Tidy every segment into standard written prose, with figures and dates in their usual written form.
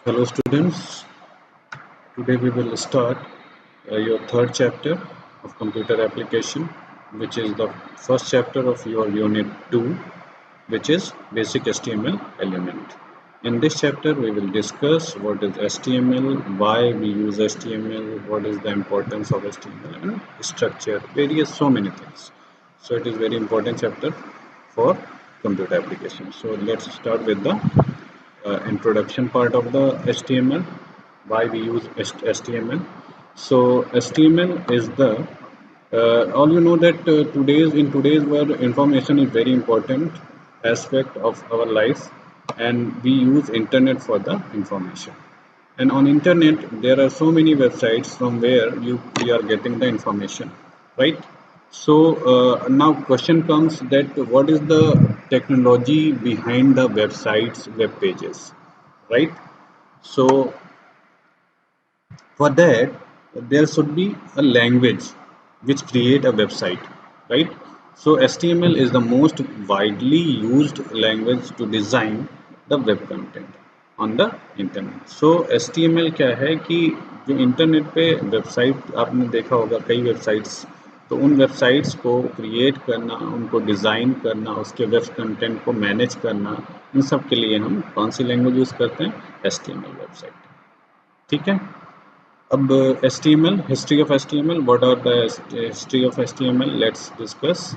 Hello students, today we will start your third chapter of computer application, which is the first chapter of your unit 2, which is basic HTML element. In this chapter we will discuss what is HTML, why we use HTML, what is the importance of HTML and structure, various so many things. So it is very important chapter for computer application. So let's start with the introduction part of the HTML, why we use HTML. So HTML is the all you know that today's world information is very important aspect of our life, and we use internet for the information. And on internet there are so many websites from where we are getting the information, right? So now question comes that what is the technology behind the websites, web pages, right? So for that there should be a language which create a website, right? So HTML is the most widely used language to design the web content on the internet. So HTML क्या है कि जो internet पे website आपने देखा होगा कई websites, तो उन वेबसाइट्स को क्रिएट करना, उनको डिज़ाइन करना, उसके वेब कंटेंट को मैनेज करना, इन सब के लिए हम कौन सी लैंग्वेज यूज़ करते हैं? HTML वेबसाइट, ठीक है। अब HTML, history of HTML, what are the history of HTML? Let's discuss.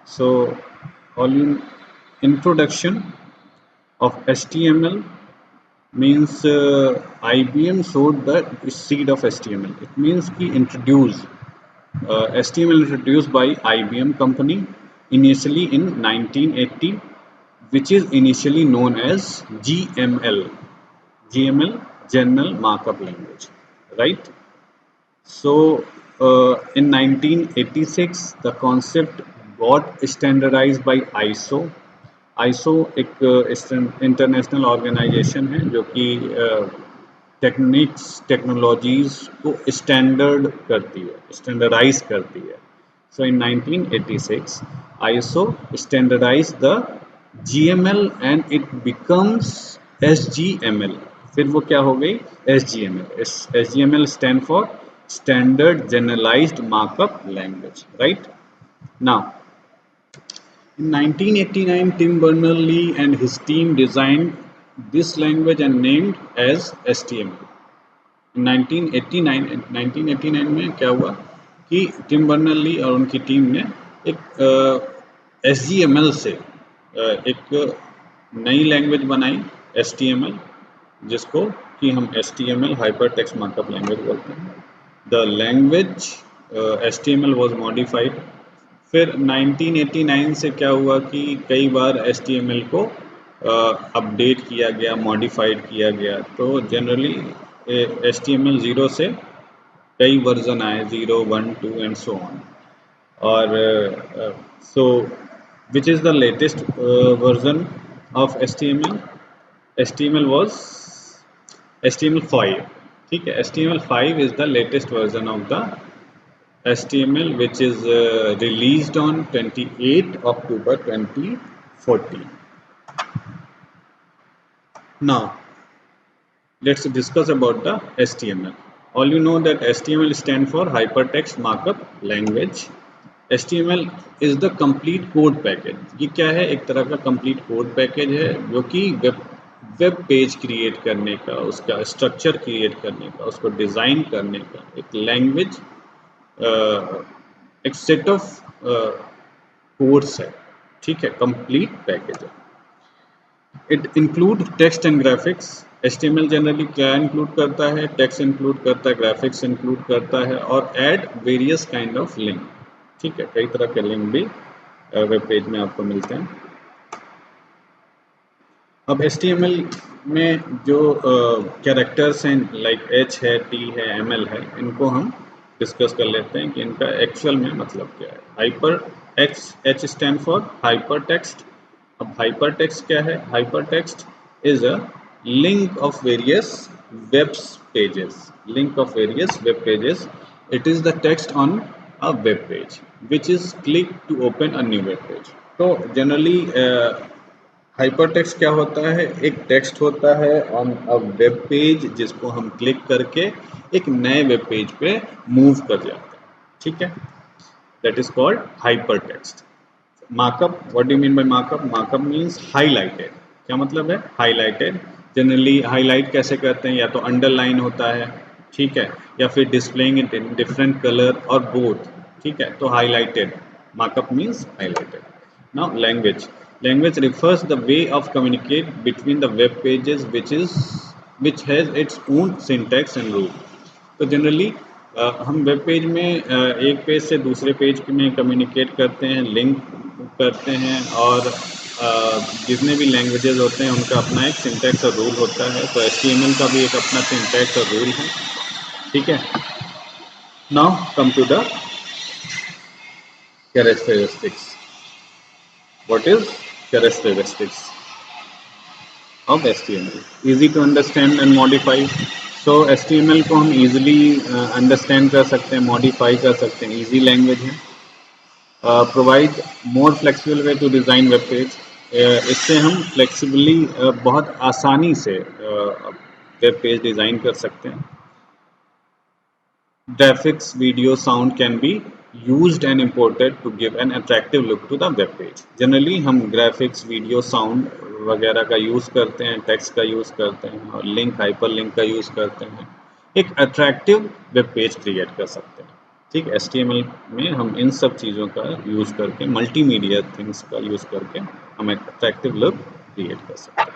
So all in introduction of HTML means IBM showed the seed of HTML. It means कि introduce HTML introduced by IBM company initially in 1980, which is initially known as GML, GML, General Markup Language, right? So, in 1986, the concept got standardized by ISO. ISO एक international organisation है जो कि techniques, technologies को standard करती है, standardise करती है. So in 1986, ISO standardized the GML and it becomes SGML. फिर वो क्या हो गई? SGML. SGML stand for Standard Generalized Markup Language, right? Now, in 1989, Tim Berners-Lee and his team designed this language and named as HTML. 1989 में क्या हुआ कि Tim Berners Lee और उनकी टीम ने एक HTML से एक नई लैंग्वेज बनाई, HTML, जिसको कि हम HTML hyper text markup language बोलते हैं. The language HTML was modified. फिर 1989 से क्या हुआ कि कई बार HTML को अपडेट किया गया, मॉडिफाइड किया गया. तो जनरली HTML 0 से कई वर्जन आए, 0, 1, 2 एंड सो ऑन. और so which is the latest version of HTML? HTML was HTML5, ठीक है. HTML5 is the latest version of the HTML, which is released on 28 October 2014. Now let's discuss about the HTML. All you know that HTML stands for Hypertext Markup Language. HTML is the complete code package. ये क्या है? एक तरह का complete code package है जो कि web page create करने का, उसका स्ट्रक्चर क्रिएट करने का, उसको डिज़ाइन करने का एक लैंग्वेज, एक सेट ऑफ कोड्स है, ठीक है. कंप्लीट पैकेज है. It include text and graphics. HTML generally क्या इंक्लूड करता है? टेक्स्ट इंक्लूड करता है, ग्राफिक्स इंक्लूड करता है और add various kind of link, ठीक है. कई तरह के लिंक भी वेब पेज में आपको मिलते हैं. अब HTML में जो कैरेक्टर्स हैं, लाइक H है, T है, ML है, इनको हम डिस्कस कर लेते हैं कि इनका एक्चुअल में मतलब क्या है. Hyper H stand for hyper text. अब हाइपर टेक्स्ट क्या है? Hyper text is a link of various web pages. Link of various web pages. It is the text on a web page which is clicked to open a new web page. तो generally hypertext क्या होता है? एक text होता है on a web page जिसको हम click करके एक नए वेब पेज पे मूव कर जाते हैं, ठीक है? That is called hypertext. Markup, what do you mean by markup? Markup means highlighted. क्या मतलब है हाईलाइटेड? जनरली हाईलाइट कैसे करते हैं? या तो अंडरलाइन होता है, ठीक है, या फिर displaying it in different colour और बोथ, ठीक है, तो highlighted. Markup means highlighted. Now language, language refers the way of communicate between the web pages which has its own syntax and rule। तो जनरली हम वेब पेज में एक page से दूसरे पेज में कम्युनिकेट करते हैं, लिंक करते हैं, और जितने भी लैंग्वेजेस होते हैं उनका अपना एक सिंटैक्स और रूल होता है। तो HTML का भी एक अपना सिंटैक्स और रूल है, ठीक है। Now come to the characteristics. What is characteristics of HTML? Easy to understand and modify। So HTML को हम easily understand कर सकते हैं, modify कर सकते हैं, easy language है। Provide more flexible way to design web page। इससे हम flexibly बहुत आसानी से web page डिज़ाइन कर सकते हैं। Graphics, video, sound can be used and imported to give an attractive look to the web page। Generally हम ग्राफिक्स, वीडियो, साउंड वगैरह का यूज़ करते हैं, टेक्स्ट का यूज़ करते हैं, और लिंक, हाइपर लिंक का यूज़ करते हैं, एक अट्रैक्टिव वेब पेज क्रिएट कर सकते हैं, ठीक। HTML में हम इन सब चीज़ों का यूज़ करके, मल्टीमीडिया थिंग्स का यूज़ करके हम एक अट्रैक्टिव लुक क्रिएट कर सकते हैं।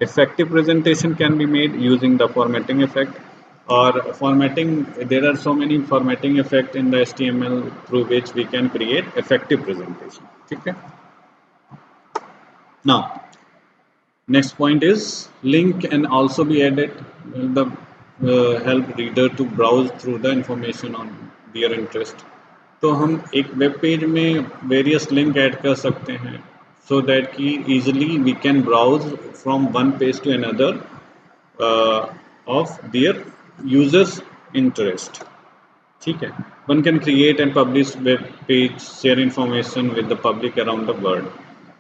Effective presentation can be made using the formatting effect. और formatting, there are so many formatting effect in the HTML through which we can create effective presentation, ठीक है। Now next point is link can also be added, the help reader to browse through the information on their interest। तो हम एक web page में various link add कर सकते हैं so that कि easily we can browse from one page to another of their users interest, ठीक है। One can create and publish web page, share information with the public around the world।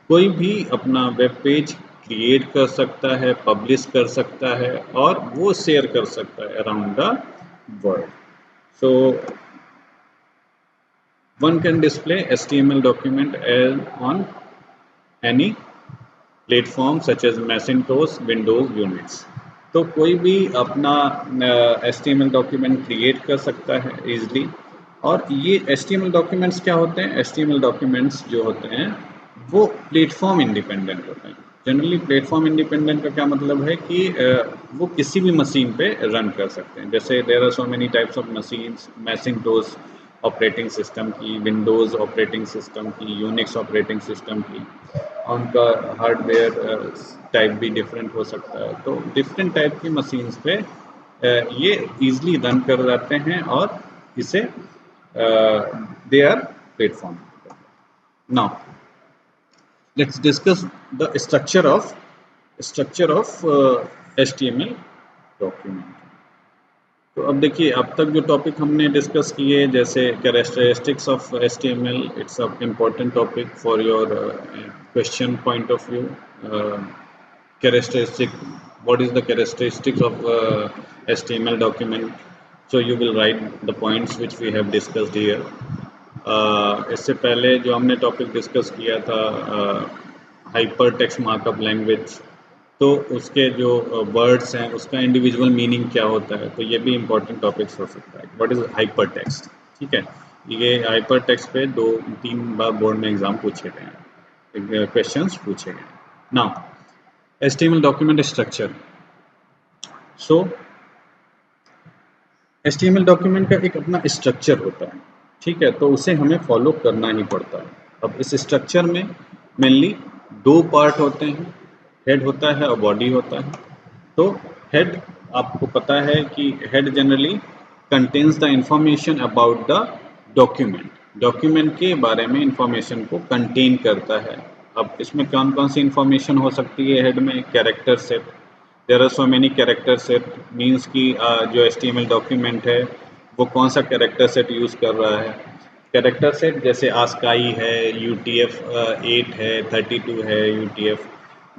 कोई भी अपना web page create कर सकता है, publish कर सकता है, और वो शेयर कर सकता है around the world. So one can display HTML document as on any platform such as Macintosh, Windows, Unix। तो कोई भी अपना HTML डॉक्यूमेंट क्रिएट कर सकता है इजीली। और ये HTML डॉक्यूमेंट्स क्या होते हैं? HTML डॉक्यूमेंट्स जो होते हैं वो प्लेटफॉर्म इंडिपेंडेंट होते हैं। जनरली प्लेटफॉर्म इंडिपेंडेंट का क्या मतलब है कि वो किसी भी मशीन पे रन कर सकते हैं। जैसे there are so many types of machines, Macintosh operating system की, विंडोज़ ऑपरेटिंग सिस्टम की, यूनिक्स ऑपरेटिंग सिस्टम की, उनका हार्डवेयर टाइप भी डिफरेंट हो सकता है। तो डिफरेंट टाइप की मशीन्स पे ये इजीली रन कर जाते हैं, और इसे they are platform. Now let's discuss the structure of HTML document. तो अब देखिए, अब तक जो टॉपिक हमने डिस्कस किए, जैसे characteristics of HTML, it's a important topic for your question point of view. characteristic, what is the characteristics of HTML document? So you will write the points which we have discussed here। इससे पहले जो हमने topic discuss किया था hyper text markup language, तो उसके जो words हैं उसका इंडिविजुअल मीनिंग क्या होता है, तो ये भी इम्पोर्टेंट टॉपिक्स हो सकता है। व्हाट इज हाइपर टेक्स्ट, ठीक है। ये हाइपर टेक्स्ट पे 2-3 बार बोर्ड में एग्जाम पूछे गए हैं, क्वेश्चंस पूछे गए हैं। Now HTML document structure. So HTML document का एक अपना स्ट्रक्चर होता है, ठीक है, तो उसे हमें फॉलो करना ही पड़ता है। अब इस स्ट्रक्चर में मेनली 2 पार्ट होते हैं, हेड होता है और बॉडी होता है। तो हेड, आपको पता है कि head generally contains the information about the document, document के बारे में इंफॉर्मेशन को कंटेन करता है। अब इसमें कौन कौन सी इंफॉर्मेशन हो सकती है हेड में? Character set, there are so many character set, means कि जो HTML डॉक्यूमेंट है वो कौन सा कैरेक्टर सेट यूज़ कर रहा है। कैरेक्टर सेट जैसे ASCII है, UTF-8 है, 32 है UTF,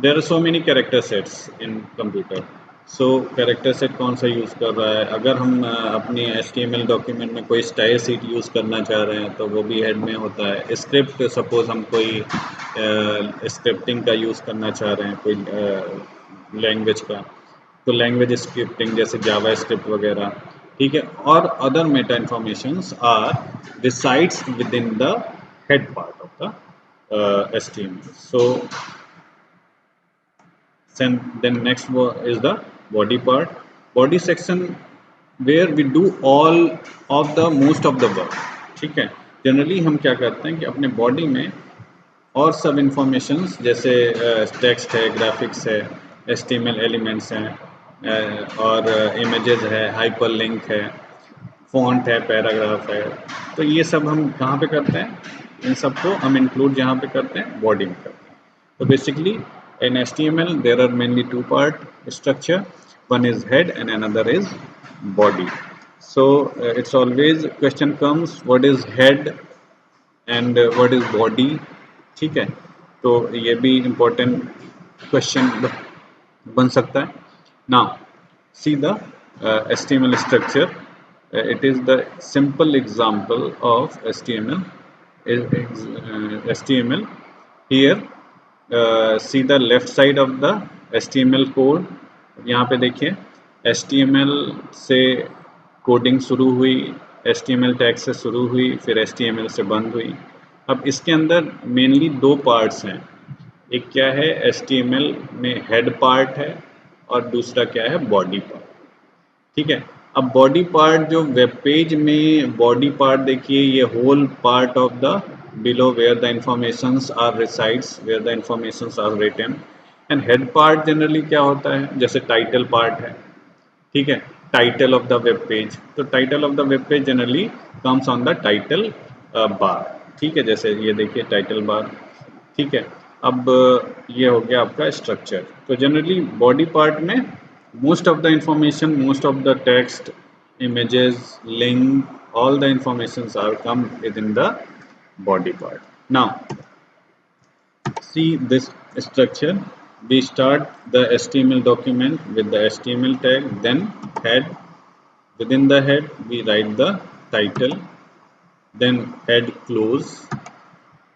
there are so many character sets in computer. So character set कौन सा यूज़ कर रहा है, अगर हम अपनी HTML डॉक्यूमेंट में कोई स्टाइल सीट यूज़ करना चाह रहे हैं तो वो भी हेड में होता है। स्क्रिप्ट, सपोज हम कोई स्क्रिप्टिंग का यूज़ करना चाह रहे हैं कोई लैंग्वेज का, तो लैंग्वेज स्क्रिप्टिंग जैसे जावा स्क्रिप्ट वगैरह, ठीक है। और other meta informations are resides within the head part of the HTML। So then next is the body part, body section where we do all of the most of the work, ठीक है। Generally हम क्या करते हैं कि अपने body में और सब इंफॉर्मेशंस जैसे टेक्स्ट है, ग्राफिक्स है, HTML एलिमेंट्स हैं, और इमेजेस है, हाइपर लिंक है, फॉन्ट है, पैराग्राफ है, तो ये सब हम कहाँ पे करते हैं, इन सबको हम इंक्लूड जहाँ पे करते हैं, बॉडी में करते हैं। So basically in HTML there are mainly two part structure, one is head and another is body। So it's always question comes what is head and what is body, ठीक है। तो ये भी important question बन सकता है। Now see the HTML structure, it is the simple example of HTML HTML here। see the left side of the HTML code, यहाँ पे देखिए HTML से कोडिंग शुरू हुई, HTML टैग से शुरू हुई, फिर HTML से बंद हुई। अब इसके अंदर मेनली दो पार्ट्स हैं, एक क्या है HTML में हेड पार्ट है और दूसरा क्या है बॉडी पार्ट, ठीक है। अब बॉडी पार्ट जो वेब पेज में बॉडी पार्ट देखिए, ये whole part of the below where the informations are resides, where the informations are written. And head part generally क्या होता है, जैसे टाइटल पार्ट है, ठीक है, title of the web page, तो title of the web page generally comes on the title bar, ठीक है, जैसे ये देखिए टाइटल बार, ठीक है। अब ये हो गया आपका स्ट्रक्चर। तो जनरली बॉडी पार्ट में most of the information, most of the text, images, link, all the informations are come within the body part। Now see this structure, we start the HTML document with the HTML tag, then head, within the head we write the title, then head close,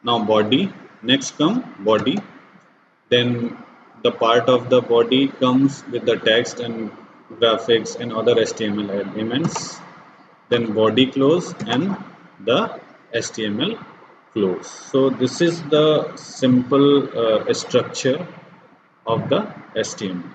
now body, next come body, then the part of the body comes with the text and graphics and other HTML elements, then body close and the HTML close। So this is the simple structure of the HTML।